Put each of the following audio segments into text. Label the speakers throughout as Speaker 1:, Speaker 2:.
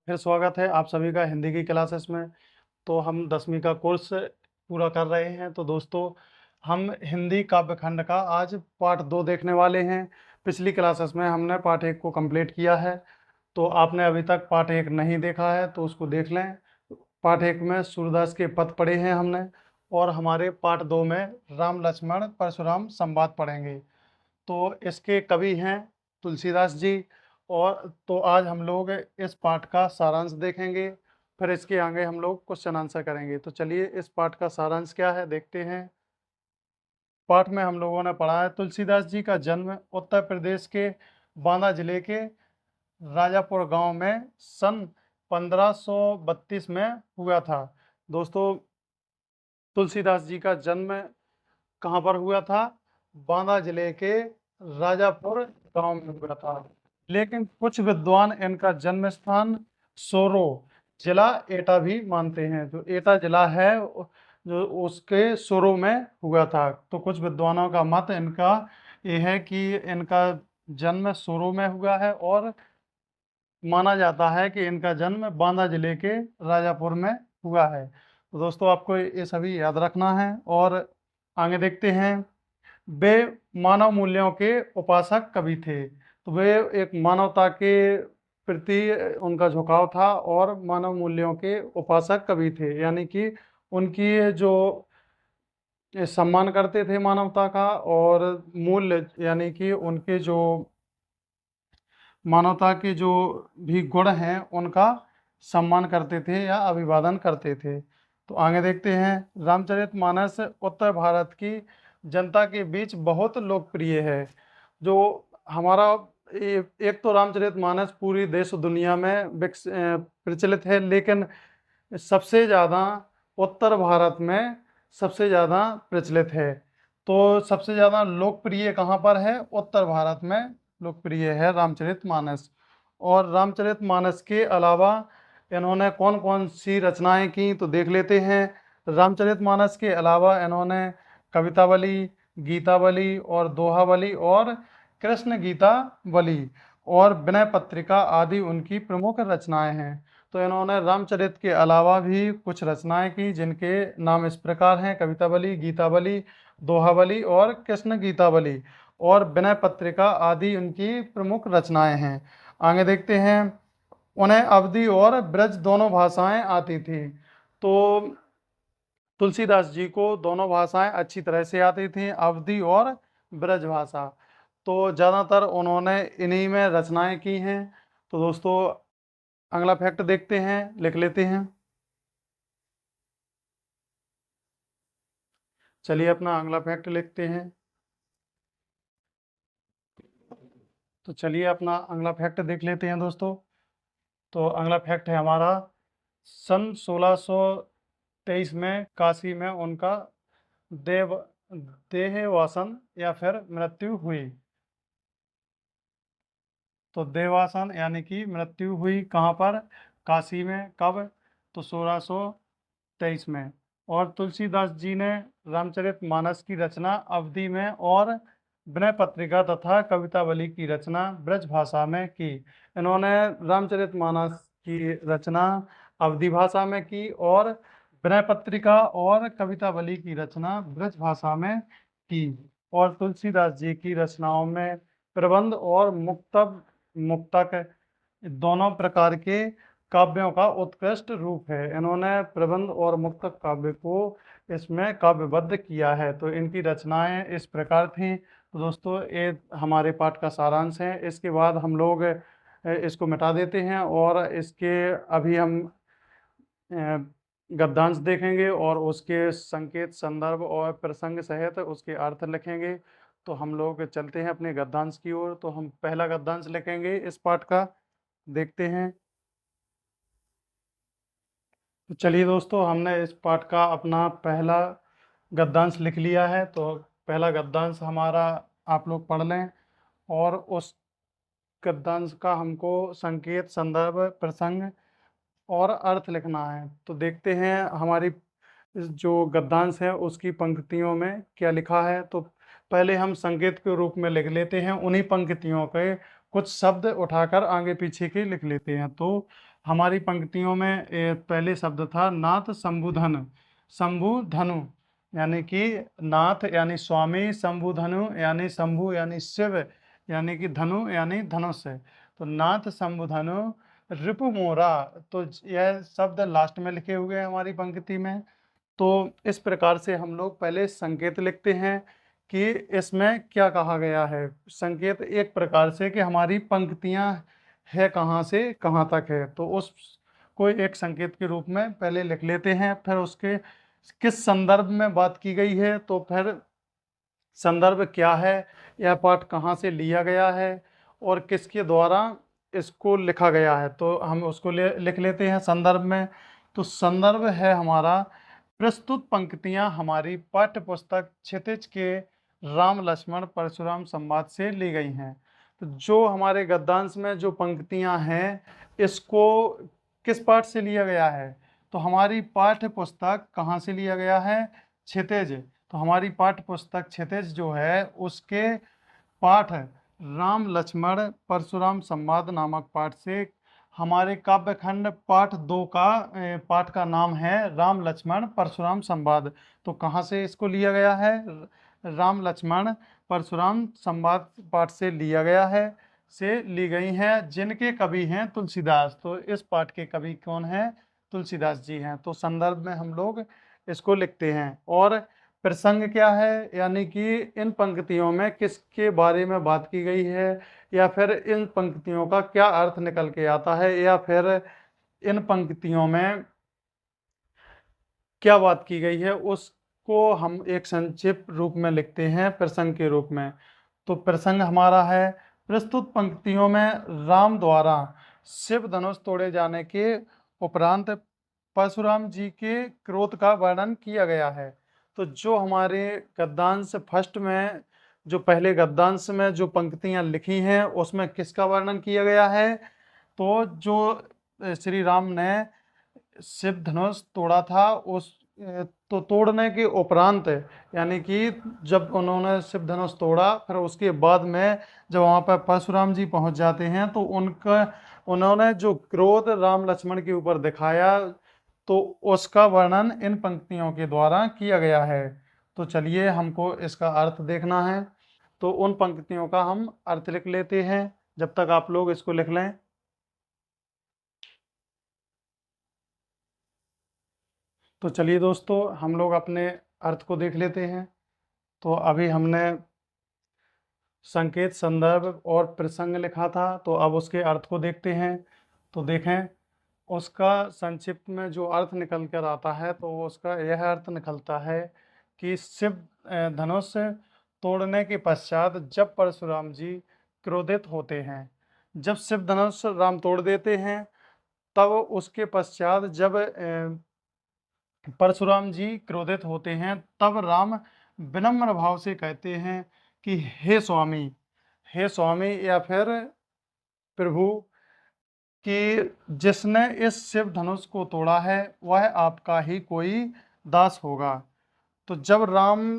Speaker 1: फिर स्वागत है आप सभी का हिंदी की क्लासेस में। तो हम 10वीं का कोर्स पूरा कर रहे हैं। तो दोस्तों, हम हिंदी काव्यखंड का आज पार्ट 2 देखने वाले हैं। पिछली क्लासेस में हमने पार्ट 1 को कंप्लीट किया है। तो आपने अभी तक पार्ट 1 नहीं देखा है तो उसको देख लें। पार्ट 1 में सूरदास के पद पढ़े हैं हमने, और हमारे पार्ट 2 में राम लक्ष्मण परशुराम संवाद पढ़ेंगे। तो इसके कवि हैं तुलसीदास जी। और तो आज हम लोग इस पाठ का सारांश देखेंगे, फिर इसके आगे हम लोग क्वेश्चन आंसर करेंगे। तो चलिए इस पाठ का सारांश क्या है देखते हैं। पाठ में हम लोगों ने पढ़ा है तुलसीदास जी का जन्म उत्तर प्रदेश के बांदा जिले के राजापुर गांव में सन 1532 में हुआ था। दोस्तों, तुलसीदास जी का जन्म कहाँ पर हुआ था? बांदा जिले के राजापुर गांव में हुआ था। लेकिन कुछ विद्वान इनका जन्म स्थान सोरो जिला एटा भी मानते हैं। जो एटा जिला है जो उसके सोरो में हुआ था। तो कुछ विद्वानों का मत इनका ये है कि इनका जन्म सोरो में हुआ है, और माना जाता है कि इनका जन्म बांदा जिले के राजापुर में हुआ है। तो दोस्तों, आपको ये सभी याद रखना है। और आगे देखते हैं। वे मानव मूल्यों के उपासक कवि थे। तो वे एक मानवता के प्रति उनका झुकाव था, और मानव मूल्यों के उपासक कवि थे, यानी कि उनकी जो सम्मान करते थे मानवता का, और मूल्य यानी कि उनके जो मानवता के जो भी गुण हैं उनका सम्मान करते थे या अभिवादन करते थे। तो आगे देखते हैं। रामचरितमानस उत्तर भारत की जनता के बीच बहुत लोकप्रिय है। जो हमारा एक तो रामचरितमानस पूरी देश दुनिया में प्रचलित है, लेकिन सबसे ज़्यादा उत्तर भारत में सबसे ज़्यादा प्रचलित है। तो सबसे ज़्यादा लोकप्रिय कहाँ पर है? उत्तर भारत में लोकप्रिय है रामचरितमानस। और रामचरितमानस के अलावा इन्होंने कौन कौन सी रचनाएं की तो देख लेते हैं। रामचरितमानस के अलावा इन्होंने कवितावली, गीतावली और दोहावली और कृष्ण गीतावली और विनय पत्रिका आदि उनकी प्रमुख रचनाएं हैं। तो इन्होंने रामचरित के अलावा भी कुछ रचनाएं की, जिनके नाम इस प्रकार हैं: कवितावली, गीतावली, दोहावली और कृष्ण गीतावली और विनय पत्रिका आदि उनकी प्रमुख रचनाएं हैं। आगे देखते हैं। उन्हें अवधी और ब्रज दोनों भाषाएं आती थी। तो तुलसीदास जी को दोनों भाषाएं अच्छी तरह से आती थी, अवधी और ब्रज भाषा। तो ज़्यादातर उन्होंने इन्हीं में रचनाएं की हैं। तो दोस्तों, अगला फैक्ट देखते हैं, लिख लेते हैं। चलिए अपना अगला फैक्ट लिखते हैं। तो चलिए अपना अगला फैक्ट देख लेते हैं दोस्तों। तो अगला फैक्ट है हमारा, सन 1623 में काशी में उनका देव देहवासन या फिर मृत्यु हुई। तो देवासन यानी कि मृत्यु हुई कहाँ पर? काशी में। कब? तो 1623 में। और तुलसीदास जी ने रामचरितमानस की रचना अवधी में और विनय पत्रिका तथा कवितावली की रचना ब्रज भाषा में की। इन्होंने रामचरितमानस की रचना अवधी भाषा में की, और विनय पत्रिका और कवितावली की रचना ब्रज भाषा में की। और तुलसीदास जी की रचनाओं में प्रबंध और मुक्तक दोनों प्रकार के काव्यों का उत्कृष्ट रूप है। इन्होंने प्रबंध और मुक्तक काव्य को इसमें काव्यबद्ध किया है। तो इनकी रचनाएं इस प्रकार थीं। तो दोस्तों, ये हमारे पाठ का सारांश है। इसके बाद हम लोग इसको मिटा देते हैं, और इसके अभी हम गद्यांश देखेंगे और उसके संकेत, संदर्भ और प्रसंग सहित उसके अर्थ लिखेंगे। तो हम लोग चलते हैं अपने गद्यांश की ओर। तो हम पहला गद्यांश लिखेंगे इस पाठ का, देखते हैं। तो चलिए दोस्तों, हमने इस पाठ का अपना पहला गद्यांश लिख लिया है। तो पहला गद्यांश हमारा आप लोग पढ़ लें, और उस गद्यांश का हमको संकेत, संदर्भ, प्रसंग और अर्थ लिखना है। तो देखते हैं हमारी इस जो गद्यांश है उसकी पंक्तियों में क्या लिखा है। तो पहले हम संकेत के रूप में लिख लेते हैं, उन्हीं पंक्तियों के कुछ शब्द उठाकर आगे पीछे के लिख लेते हैं। तो हमारी पंक्तियों में पहले शब्द था नाथ शंभुधन, शंभुधनु यानी कि नाथ यानी स्वामी, शंभुधनु यानी शंभु यानी शिव, यानी कि धनु यानी धनुष है। तो नाथ शंभुधनु रिपु मोरा, तो यह शब्द लास्ट में लिखे हुए हैं हमारी पंक्ति में। तो इस प्रकार से हम लोग पहले संकेत लिखते हैं कि इसमें क्या कहा गया है। संकेत एक प्रकार से कि हमारी पंक्तियां है कहाँ से कहाँ तक है, तो उस कोई एक संकेत के रूप में पहले लिख लेते हैं। फिर उसके किस संदर्भ में बात की गई है, तो फिर संदर्भ क्या है, यह पाठ कहाँ से लिया गया है और किसके द्वारा इसको लिखा गया है, तो हम उसको लिख लेते हैं संदर्भ में। तो संदर्भ है हमारा, प्रस्तुत पंक्तियां हमारी पाठ्य पुस्तक क्षितिज के राम लक्ष्मण परशुराम संवाद से ली गई हैं। तो जो हमारे गद्यांश में जो पंक्तियां हैं, इसको किस पाठ से लिया गया है, तो हमारी पाठ्य पुस्तक कहाँ से लिया गया है, क्षितिज। तो हमारी पाठ्य पुस्तक क्षितिज जो है उसके पाठ राम लक्ष्मण परशुराम संवाद नामक पाठ से, हमारे काव्यखंड पाठ का नाम है राम लक्ष्मण परशुराम संवाद। तो कहाँ से इसको लिया गया है, राम लक्ष्मण परशुराम संवाद पाठ से लिया गया है, से ली गई हैं, जिनके कवि हैं तुलसीदास। तो इस पाठ के कवि कौन हैं, तुलसीदास जी हैं। तो संदर्भ में हम लोग इसको लिखते हैं। और प्रसंग क्या है, यानी कि इन पंक्तियों में किसके बारे में बात की गई है, या फिर इन पंक्तियों का क्या अर्थ निकल के आता है, या फिर इन पंक्तियों में क्या बात की गई है, उसको हम एक संक्षिप्त रूप में लिखते हैं प्रसंग के रूप में। तो प्रसंग हमारा है, प्रस्तुत पंक्तियों में राम द्वारा शिव धनुष तोड़े जाने के उपरांत परशुराम जी के क्रोध का वर्णन किया गया है। तो जो हमारे गद्यांश फर्स्ट में, जो पहले गद्यांश में जो पंक्तियां लिखी हैं, उसमें किसका वर्णन किया गया है, तो जो श्री राम ने शिव धनुष तोड़ा था उस तो तोड़ने के उपरांत, यानी कि जब उन्होंने शिव धनुष तोड़ा, फिर उसके बाद में जब वहाँ पर परशुराम जी पहुँच जाते हैं, तो उन्होंने जो क्रोध राम लक्ष्मण के ऊपर दिखाया, तो उसका वर्णन इन पंक्तियों के द्वारा किया गया है। तो चलिए हमको इसका अर्थ देखना है। तो उन पंक्तियों का हम अर्थ लिख लेते हैं, जब तक आप लोग इसको लिख लें। तो चलिए दोस्तों, हम लोग अपने अर्थ को देख लेते हैं। तो अभी हमने संकेत, संदर्भ और प्रसंग लिखा था, तो अब उसके अर्थ को देखते हैं। तो देखें, उसका संक्षिप्त में जो अर्थ निकल कर आता है, तो उसका यह अर्थ निकलता है कि शिव धनुष तोड़ने के पश्चात जब परशुराम जी क्रोधित होते हैं, जब शिव धनुष राम तोड़ देते हैं, तब उसके पश्चात जब परशुराम जी क्रोधित होते हैं, तब राम विनम्र भाव से कहते हैं कि हे स्वामी, हे स्वामी या फिर प्रभु, कि जिसने इस शिव धनुष को तोड़ा है वह आपका ही कोई दास होगा। तो जब राम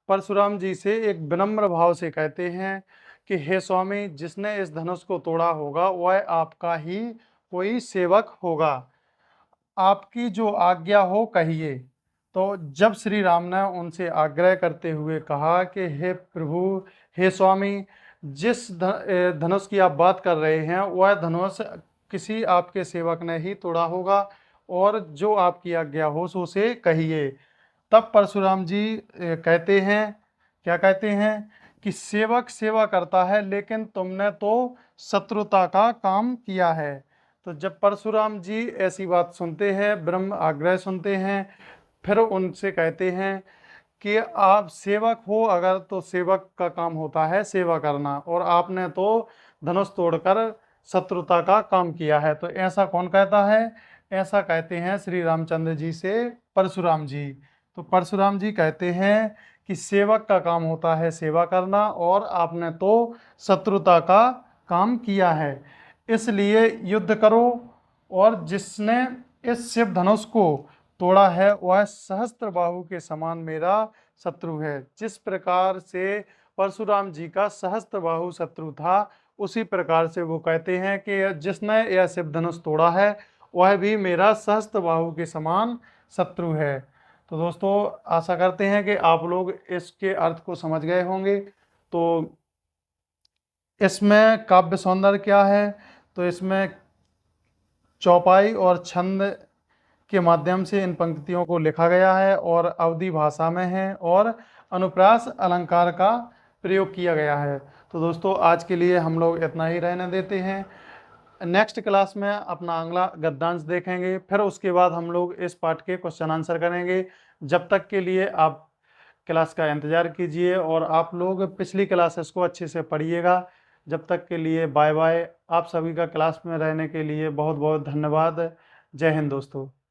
Speaker 1: परशुराम जी से एक विनम्र भाव से कहते हैं कि हे स्वामी, जिसने इस धनुष को तोड़ा होगा वह आपका ही कोई सेवक होगा, आपकी जो आज्ञा हो कहिए। तो जब श्री राम ने उनसे आग्रह करते हुए कहा कि हे प्रभु, हे स्वामी, जिस धनुष की आप बात कर रहे हैं वह धनुष किसी आपके सेवक ने ही तोड़ा होगा, और जो आपकी आज्ञा हो सो उसे कहिए। तब परशुराम जी कहते हैं, क्या कहते हैं, कि सेवक सेवा करता है, लेकिन तुमने तो शत्रुता का काम किया है। तो जब परशुराम जी ऐसी बात सुनते हैं, ब्रह्म आग्रह सुनते हैं, फिर उनसे कहते हैं कि आप सेवक हो अगर, तो सेवक का काम होता है सेवा करना, और आपने तो धनुष तोड़कर शत्रुता का काम किया है। तो ऐसा कौन कहता है, ऐसा कहते हैं श्री रामचंद्र जी से परशुराम जी। तो परशुराम जी कहते हैं कि सेवक का काम होता है सेवा करना, और आपने तो शत्रुता का काम किया है, इसलिए युद्ध करो, और जिसने इस शिव धनुष को तोड़ा है वह सहस्त्र बाहु के समान मेरा शत्रु है। जिस प्रकार से परशुराम जी का सहस्त्र बाहु शत्रु था, उसी प्रकार से वो कहते हैं कि जिसने यह शिव धनुष तोड़ा है वह भी मेरा सहस्त्र बाहु के समान शत्रु है। तो दोस्तों आशा करते हैं कि आप लोग इसके अर्थ को समझ गए होंगे। तो इसमें काव्य सौंदर्य क्या है, तो इसमें चौपाई और छंद के माध्यम से इन पंक्तियों को लिखा गया है और अवधी भाषा में है और अनुप्रास अलंकार का प्रयोग किया गया है। तो दोस्तों आज के लिए हम लोग इतना ही रहने देते हैं। नेक्स्ट क्लास में अपना अगला गद्यांश देखेंगे, फिर उसके बाद हम लोग इस पाठ के क्वेश्चन आंसर करेंगे। जब तक के लिए आप क्लास का इंतज़ार कीजिए और आप लोग पिछली क्लासेस को अच्छे से पढ़िएगा। जब तक के लिए बाय बाय। आप सभी का क्लास में रहने के लिए बहुत बहुत धन्यवाद। जय हिंद दोस्तों।